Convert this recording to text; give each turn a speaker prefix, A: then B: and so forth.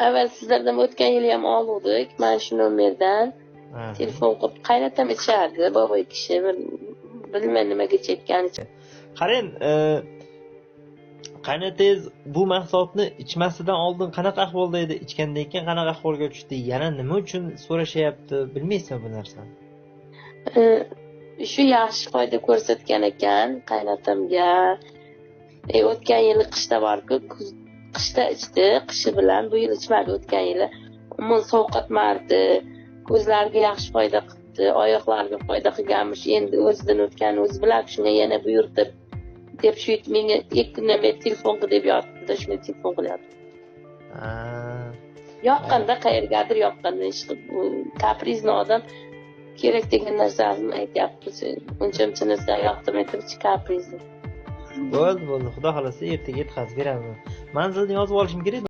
A: avval sizlardan o'tgan yili ham oluvdik. Mana shu nomerdan telefon qilib qaynatam ichardi, boboy kishi bilmayman nimaga chekkan.
B: Qarang, qaynatangiz bu mahsulotni ichmasidan oldin qanaqa ahvolda edi, ichgandan keyin qanaqa ahvolga tushdi, yana nima uchun so'rashyapti, bilmaysizmi bu narsani?
A: Shu yaxshi foyda ko'rsatgan ekan qaynatamga. O'tgan yili qishda borku, qishda ichdi, qishi bilan bu yil ichmadi. O'tgan yili umuman sovqotmardi, ko'zlarga yaxshi foyda qildi, oyoqlarga foyda qilganmish. Endi o'zidan o'tgan o'zi bilan shunga yana buyurdi deb shu menga 2 kundan beri telefon qil deb yotdi, shunga telefon qilyapti. Yoqqanda qayergadir yoqqanda kaprizni odam kerak degan narsani aytyapti. Uncha narsa yoqtirmay turibchi kaprizni.
B: Bo'ldi, xudo xolasa ertaga yetkazib beraman. Manzilni yozib olishim kerak.